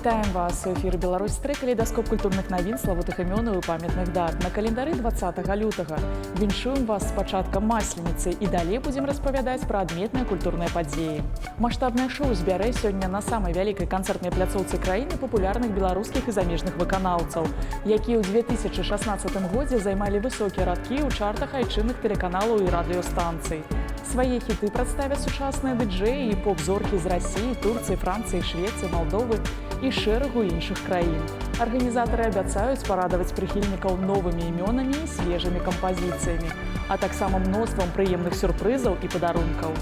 Вітаем вас! У эфіры Беларусь-3, калейдаскоп культурных навін, славутых імёнаў і памятных дат. На календары 20 лютага. Віншуем вас з пачаткам Масленицы і далей будзем распавядаць пра адметныя культурныя падзеі. Маштабнае шоу збярэ сёння на самай вялікай канцэртнай пляцоўцы краіны папулярных беларускіх і замежных выканаўцаў, якія ў 2016 годзе займалі высокія радкі ў чартах айчынных тэлеканалаў і радыёстанцый. Свае хіты прадставяць сучасныя дыджэі і поп-зоркі з Расіі, Турцыі, Францыі, Швецыі, Малдовы і шэрагу іншых краін. Арганізатары абяцаюць парадаваць прыхільнікаў новымі імёнамі і свежымі кампазіцыямі, а таксама мноствам прыемных сюрпрызаў і падарункаў.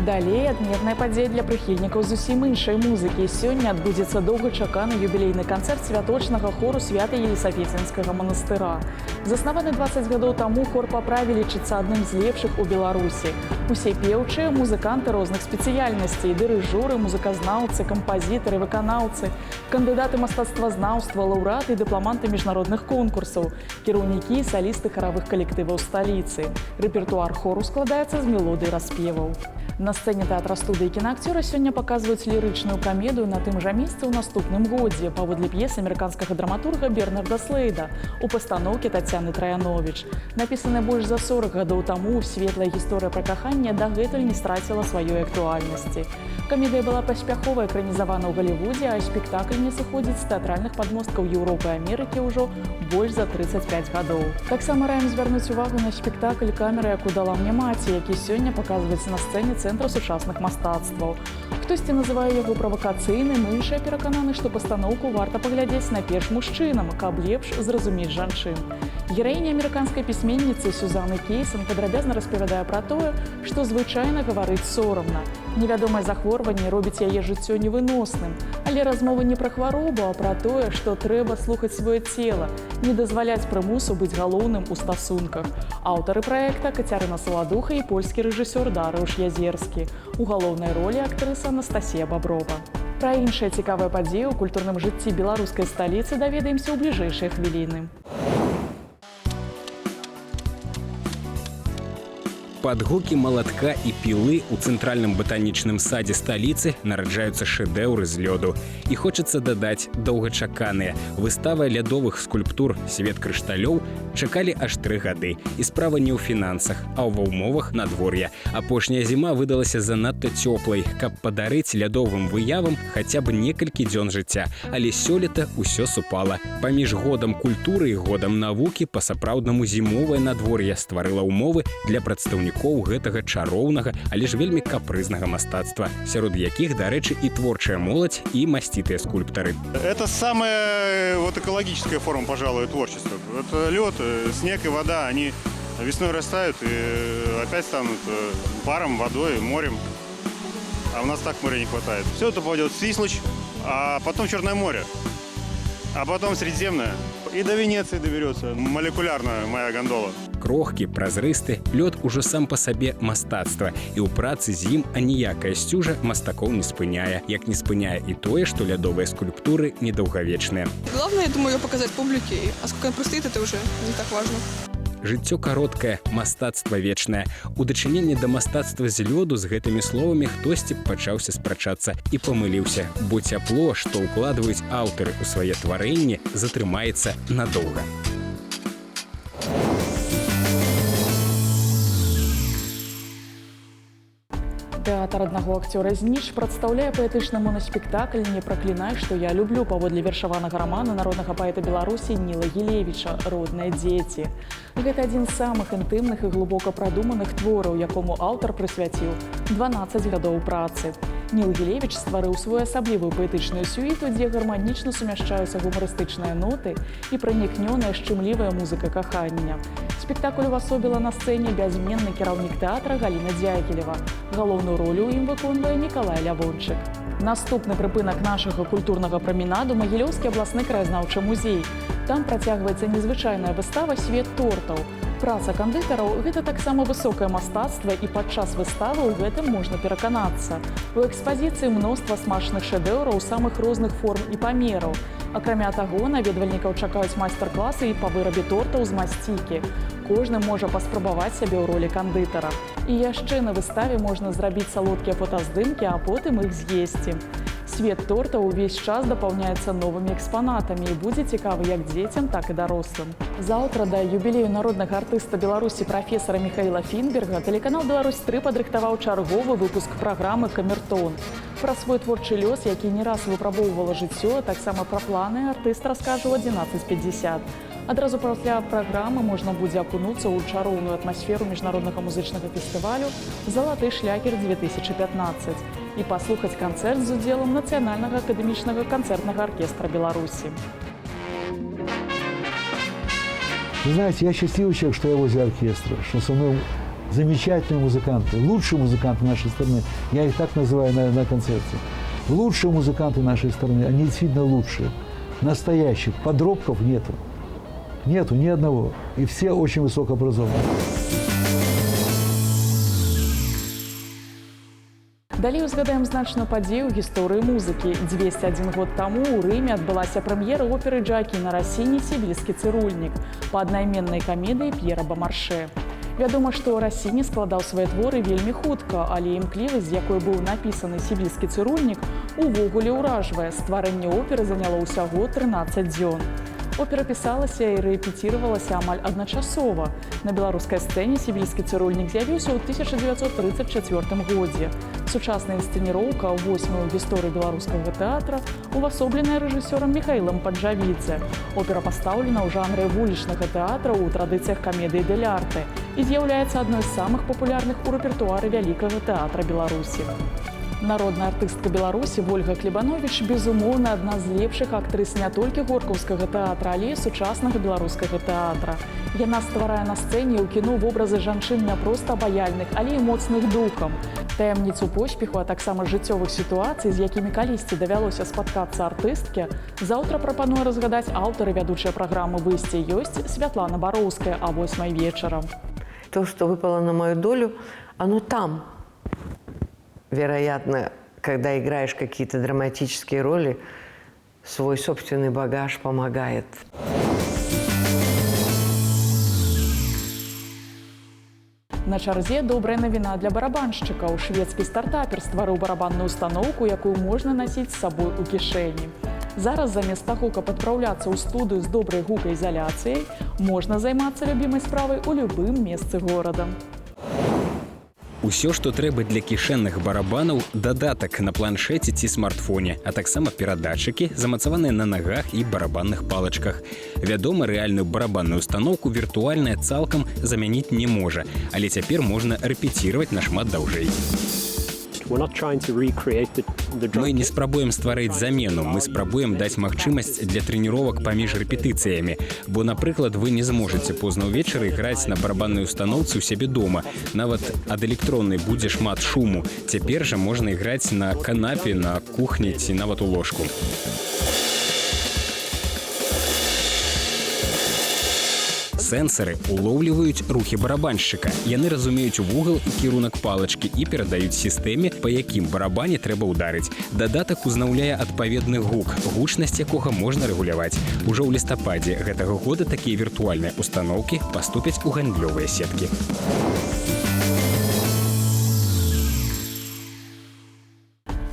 Далей адметная падзея для прыхільнікаў зусім іншай музыкі. Сёння адбудзецца доўгачаканы юбілейны канцэрт святочнага хору Свята-Елісаветинскага манастыра. Заснаваны 20 гадоў таму, хор па праве лічыцца адным з лепшых у Беларусі. Усе пеўчыя, музыканты розных спецыяльнасцей, дырыжуры, музыказнаўцы, кампазітары, выканаўцы, кандыдаты мастацтвазнаўства, лаўрэаты і дыпламанты міжнародных конкурсаў, кіраўнікі і салісты харавых калектываў сталіцы. Рэпертуар хору складаецца з мелодый распеваў. На сцэне тэатра студыі кінаакцёра сёння паказваюць лірычную камедыю на тым жа месцы ў наступным годзе паводле п'есы амерыканскага драматурга Бернарда Слейда у пастаноўкі Тацяны Траяновіч. Напісаная больш за 40 гадоў таму, светлая гісторыя пра каханне дагэтуль не страціла сваёй актуальнасці. Камедыя была паспяхова экранізавана ў Галівудзе, а спектакль не сыходзіць з тэатральных падмосткаў Еўропы і Амерыкі ўжо больш за 35 гадоў. Таксама раім звярнуць увагу на спектакль «Камера, яку дала мне маці», які сёння паказваецца на сцэне Цэнтра сучасных мастацтваў. Хтосьці называе яго правакацыйным, іншыя перакананы, што пастаноўку варта паглядзець найперш мужчынам, каб лепш зразумець жанчын. Гераіня амерыканскай пісьменніцы Сюзаны Кейсон падрабязна распавядае пра тое, што звычайна гаварыць сорамна. Невядомае захворванне робіць яе жыццё невыносным, але размова не пра хваробу, а пра тое, што трэба слухаць сваё цела, не дазваляць прымусу быць галоўным у стасунках. Аўтары праекта Кацярына Саладуха і польскі рэжысёр Дарыуш Язерскі. У галоўнай ролі актрыса Анастасія Баброва. Пра іншыя цікавыя падзеі ў культурным жыцці беларускай сталіцы даведаемся ў бліжэйшыя хвіліны. Под гукі малатка і пілы ў цэнтральным батанічным садзе сталіцы нараджаюцца шэдэўры з лёду. І хочацца дадаць доўгачаканыя. Выстава лядовых скульптур «Свет крышталёў» чакалі аж 3 гады. І справа не ў фінансах, а ва ўмовах надвор'я. Апошняя зіма выдалася занадта цёплай, каб падарыць лядовым выявам хаця б некалькі дзён жыцця. Але сёлета ўсё супала. Паміж годам культуры і годам навукі па-сапраўднаму зімовае надвор'е стварыла ўмовы для прадстаўнікоў гэтага чароўнага, але ж вельмі капрызнага мастацтва, сярод якіх, дарэчы, і творчая моладзь, і маститые скульпторы. Это самая экологическая форма, пожалуй, творчества. Это лед, снег и вода, они весной растают и опять станут паром, водой, морем. А у нас так моря не хватает. Все это пойдет в Свислочь, а потом Черное море, а потом Средиземное. И до Венеции доберется молекулярная моя гондола. Крохкі, празрысты, лёд ужо сам па сабе мастацтва, і ў працы з ім аніякая сцюжа мастакоў не спыняе, як не спыняе і тое, што лядовыя скульптуры недаўгавечныя. Главное, я думаю, ее показать публике, а сколько она простоит, это уже не так важно. Жыццё кароткае, мастацтва вечнае. У дачыненні да мастацтва з лёду з гэтымі словамі хтосьці пачаўся спрачацца і памыліўся, бо цяпло, што ўкладваюць аўтары ў свае тварэнні, затрымаецца надоўга. Тэатр аднаго акцёра «Зніч» прадстаўляе паэтычны монаспектакль «Не праклінай, што я люблю» паводле вершаванага рамана народнага паэта Беларусі Ніла Гілевіча «Родныя дзеці». Гэта адзін з самых інтымных і глыбока прадуманых твораў, якому аўтар прысвяціў 12 гадоў працы. Ніл Гілевіч стварыў свою асаблівую паэтычную сюіту, дзе гарманічна сумяшчаюцца гумарыстычныя ноты і пранікнёная шчымлівая музыка кахання. Спектакль увасобіла на сцэне бязменны кіраўнік тэатра Галіна Дзягілева. Галоўную ролю ў ім выконвае Мікалай Лявончык. Наступны прыпынак нашага культурнага праменаду – Магілёўскі абласны краязнаўчы музей. Там працягваецца незвычайная выстава «Свет тортаў». Праца кандытараў – гэта таксама высокае мастацтва, і падчас выставы ў гэтым можна пераканацца. У экспазіцыі мноства смачных шэдэўраў самых розных форм і памераў. Акрамя таго, наведвальнікаў чакаюць майстар-класы і па вырабе тортаў з масцікі. Кожны можа паспрабаваць сябе ў ролі кандытара. І яшчэ на выставе можна зрабіць салодкія фотаздымкі, а потым іх з'есці. Свет торта ўвесь час дапаўняецца новымі экспанатамі і будзе цікавы як дзецям, так і дарослым. Заўтра да юбілею народнага артыста Беларусі прафесара Михаила Фінберга тэлеканал «Беларусь-3» падрыхтаваў чарговы выпуск праграмы «Камертон». Пра свой творчы лёс, які не раз выпрабоўвала жыццё, а таксама пра планы артыст раскажа ў 11:50. Адразу пасля праграмы можна будзе акунуцца ў чароўную атмасферу міжнароднага музычнага фестывалю «Залаты шлягер-2015» і паслухаць канцэрт з удзелам Нацыянальнага акадэмічнага канцэртнага аркестра Беларусі. Вы знаете, я счастливый человек, что я возле оркестра, что со мной замечательные музыканты, лучшие музыканты нашей страны. Я их так называю на концерте. Лучшие музыканты нашей страны, они действительно лучшие. Настоящих, подробков нету. Нету ни одного. И все очень высокообразованы. Далей узгадаем значную падзею ў гісторыі музыкі. 201 год таму ў Рыме адбылася прэм'ера оперы Джоакіна Рассіні «Сівільскі цырульнік» па аднайменнай камедыі П'ера Бамаршэ. Вядома, што Рассіні складаў свае творы вельмі хутка, але імклівасць, з якой быў напісаны «Сівільскі цырульнік», увогуле ўражвае. Стварэнне оперы заняло ўсяго 13 дзён. Опера пісалася і рэпеціравалася амаль адначасова. На беларускай сцэне «Сівільскі цырульнік» з'явіўся ў 1934 годзе. Сучасная інсцэніроўка, 8-ю ў гісторыі беларускага тэатра, увасобленая рэжысёрам Міхаілам Паджавідзе. Опера пастаўлена ў жанры вулічнага тэатра ў традыцыях камедыі дэль-арте і з'яўляецца адной з самых папулярных у рэпертуары вялікага тэатра Беларусі. Народная артыстка Беларусі Вольга Клебанович, безумоўна, адна з лепшых актрыс не толькі горкаўскага тэатра, але і сучаснага беларускага тэатра. Яна стварае на сцэне і ў кіно вобразы жанчын не проста абаяльных, але і моцных духам. Таямніцу поспеху, а таксама жыццёвых сітуацый, з якімі калісьці давялося спаткацца артыстке, заўтра прапануе разгадаць аўтар і вядучая праграмы «Выйсце ёсць» Святлана Бароўская о 8 вечера. То, что выпало на мою долю, оно там. Вероятно, когда играешь какие-то драматические роли, свой собственный багаж помогает. На чарзе добрая навіна для барабаншчыкаў. Шведскі стартапер стварыў барабанную устаноўку, якую можна насіць з сабой у кішэні. Зараз замест таго, каб адпраўляцца ў студыю з добрай гукаізаляцыяй, можна займацца любімай справай у любым месцы горада. Усё, што трэба для кішэнных барабанаў, дадатак на планшеце ці смартфоне, а таксама перадатчыкі, замацаваныя на нагах і барабанных палачках. Вядома, рэальную барабанную устаноўку віртуальная цалкам замяніць не можа, але цяпер можна рэпеціраваць нашмат даўжэй. Мы не спрабуем стварыць замену, мы спрабуем даць магчымасць для трэніровак паміж рэпетыцыямі. Бо, напрыклад, вы не зможаце позна ўвечары граць на барабаннай устаноўцы ў сябе дома. Нават ад электроннай будзе шмат шуму. Цяпер жа можна іграць на канапе, на кухні ці нават у ложку. Сэнсары улоўліваюць рухі барабаншчыка. Яны разумеюць вугал і кірунак палачкі і перадаюць сістэме, па якім барабане трэба ўдарыць. Дадатак узнаўляе адпаведны гук, гучнасць якога можна рэгуляваць. Ужо ў лістападзе гэтага года такія віртуальныя устаноўкі паступяць у гандлёвыя сеткі.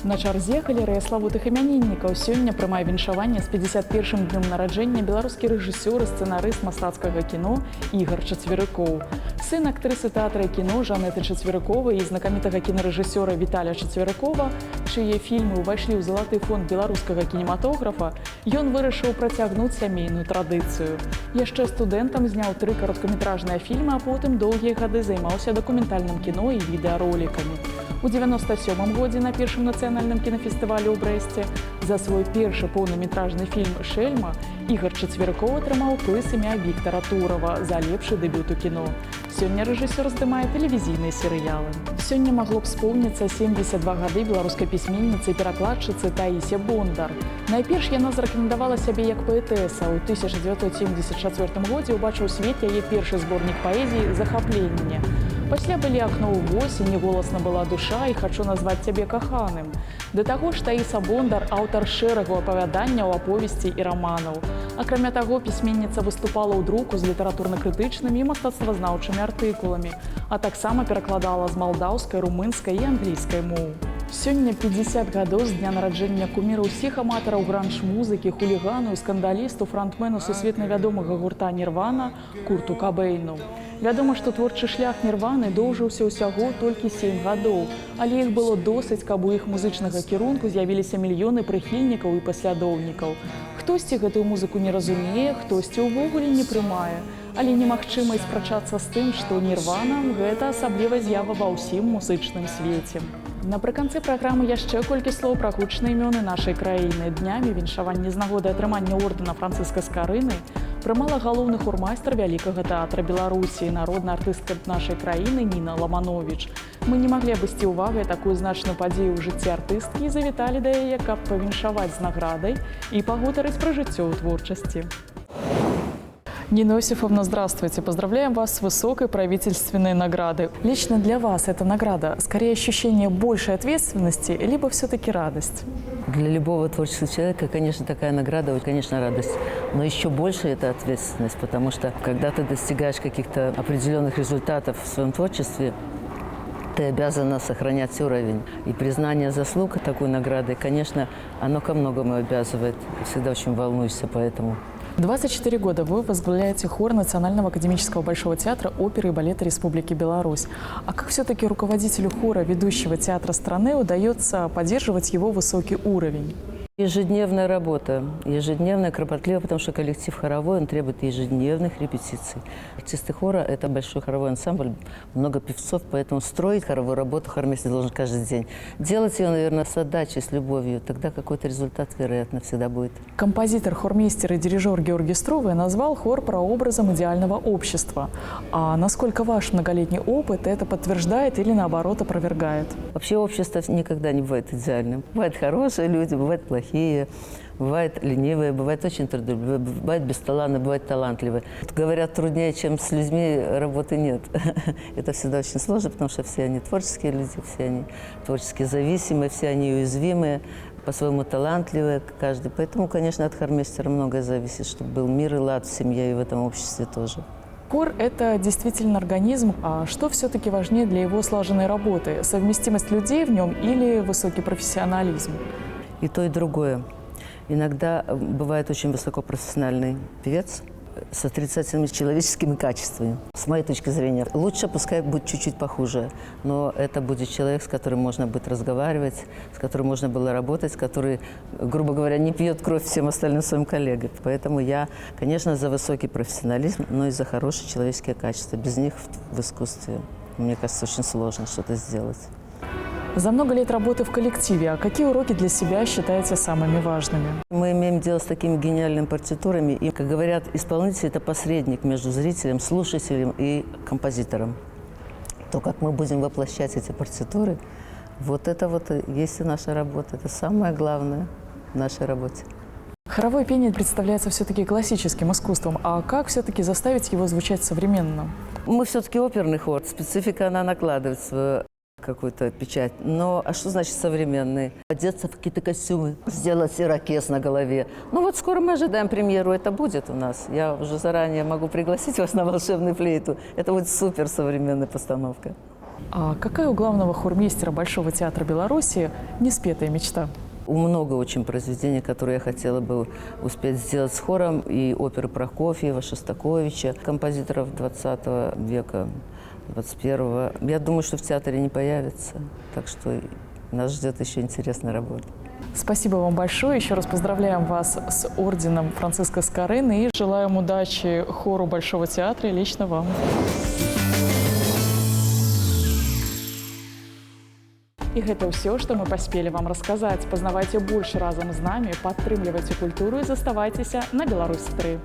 На чарзе галерэя славутых імяніннікаў. Сёння прымае віншаванне з 51-м днём нараджэння беларускі рэжысёр і сцэнарыст мастацкага кіно Ігар Чацверыкоў. Сын актрысы тэатра і кіно Жанеты Чацверыковай і знакамітага кінарэжысёра Віталя Чацверыкова, чые фільмы ўвайшлі ў залаты фонд беларускага кінематографа, ён вырашыў працягнуць сямейную традыцыю. Яшчэ студэнтам зняў 3 кароткаметражныя фільмы, а потым доўгія гады займаўся дакументальным кіно і відэаролікамі. У 97-м годзе на першым нацыянальным кінафестывалі ў Брэсце за свой першы поўнаметражны фільм «Шэльма» Ігар Чацверыкоў атрымаў прыз імя Віктара Турава за лепшы дэбют у кіно. Сёння рэжысёр здымае тэлевізійныя серыялы. Сёння магло б споўніцца 72 гады беларускай пісьменніцы і перакладчыцы Таісе Бондар. Найперш яна зарэкамендавала сябе як паэтэса. У 1974 годзе ўбачыў свет яе першы зборнік паэзіі «Захапленне». Пасля былі «Акно ў восень», «Голасна была душа» і «Хачу назваць цябе каханым». Да таго ж Таіса Бондар аўтар шэрагу апавяданняў, аповесцей і раманаў. Акрамя таго, пісьменніца выступала ў друку з літаратурна-крытычнымі і мастацтвазнаўчымі артыкуламі, а таксама перакладала з малдаўскай, румынскай і англійскай моў. Сёння 50 гадоў з дня нараджэння куміра ўсіх аматараў гранж-музыкі, хулігану і скандалісту, франтмену сусветна вядомага гурта «Нірвана» Курту Кабэйну. Вядома, што творчы шлях «Нірваны» доўжыўся ўсяго толькі 7 гадоў, але іх было досыць, каб у іх музычнага кірунку з'явіліся мільёны прыхільнікаў і паслядоўнікаў. Хтосьці гэтую музыку не разумее, хтосьці ўвогуле не прымае. Але немагчыма і спрачацца з тым, што «Нірвана» – гэта асаблівая з'ява ва ўсім музычным свеце. Напрыканцы праграмы яшчэ колькі слоў пра гучныя імёны нашай краіны. Днямі віншаванне з нагоды атрымання ордэна Францыска Скарыны прымала галоўны хормайстар Вялікага тэатра Беларусі, народная артыстка нашай краіны Ніна Ламанович. Мы не маглі абысці ўвагай такую значную падзею ў жыцці артысткі і завіталі да яе, каб павіншаваць з наградай і пагутарыць пра жыццё ў творчасці. Нина Иосифовна, здравствуйте. Поздравляем вас с высокой правительственной наградой. Лично для вас эта награда скорее ощущение большей ответственности, либо все-таки радость? Для любого творческого человека, конечно, такая награда, конечно, радость. Но еще больше это ответственность, потому что когда ты достигаешь каких-то определенных результатов в своем творчестве, ты обязана сохранять уровень. И признание заслуг такой награды, конечно, оно ко многому обязывает. Всегда очень волнуешься по этому. 24 года вы возглавляете хор Национального академического Большого театра оперы и балета Республики Беларусь. А как все-таки руководителю хора ведущего театра страны удается поддерживать его высокий уровень? Ежедневная работа, ежедневная, кропотливая, потому что коллектив хоровой, он требует ежедневных репетиций. Артисты хора – это большой хоровой ансамбль, много певцов, поэтому строить хоровую работу хормейстер должен каждый день. Делать ее, наверное, с отдачей, с любовью, тогда какой-то результат, вероятно, всегда будет. Композитор, хормейстер и дирижер Георгий Струве назвал хор прообразом идеального общества. А насколько ваш многолетний опыт это подтверждает или, наоборот, опровергает? Вообще общество никогда не бывает идеальным. Бывают хорошие люди, бывают плохие. Бывают ленивые, бывают очень трудолюбивые, бывают бесталанные, бывают талантливые. Говорят, труднее, чем с людьми, работы нет. Это всегда очень сложно, потому что все они творческие люди, все они творчески зависимые, все они уязвимые, по-своему талантливые каждый. Поэтому, конечно, от хормейстера многое зависит, чтобы был мир и лад в семье и в этом обществе тоже. Хор – это действительно организм. А что все-таки важнее для его слаженной работы? Совместимость людей в нем или высокий профессионализм? И то, и другое. Иногда бывает очень высокопрофессиональный певец с отрицательными человеческими качествами. С моей точки зрения, лучше пускай будет чуть-чуть похуже, но это будет человек, с которым можно будет разговаривать, с которым можно было работать, который, грубо говоря, не пьет кровь всем остальным своим коллегам. Поэтому я, конечно, за высокий профессионализм, но и за хорошие человеческие качества. Без них в искусстве, мне кажется, очень сложно что-то сделать. За много лет работы в коллективе, а какие уроки для себя считаете самыми важными? Мы имеем дело с такими гениальными партитурами. И, как говорят, исполнитель – это посредник между зрителем, слушателем и композитором. То, как мы будем воплощать эти партитуры, вот это вот и есть и наша работа. Это самое главное в нашей работе. Хоровое пение представляется все-таки классическим искусством. А как все-таки заставить его звучать современно? Мы все-таки оперный хор. Специфика, она накладывает свою какую-то печать. Но а что значит современный? Одеться в какие-то костюмы, сделать ирокез на голове. Ну вот скоро мы ожидаем премьеру, это будет у нас. Я уже заранее могу пригласить вас на волшебную флейту. Это будет супер современная постановка. А какая у главного хормейстера Большого театра Беларуси неспетая мечта? Много очень произведений, которые я хотела бы успеть сделать с хором. И оперы Прокофьева, Шостаковича, композиторов 20 века. 21-го. Я думаю, что в театре не появится, так что нас ждет еще интересная работа. Спасибо вам большое. Еще раз поздравляем вас с орденом Францыска Скарыны и желаем удачи хору Большого театра и лично вам. И это все, что мы поспели вам рассказать. Познавайте больше разом с нами, подтрымливайте культуру и заставайтесь на Беларусь 3.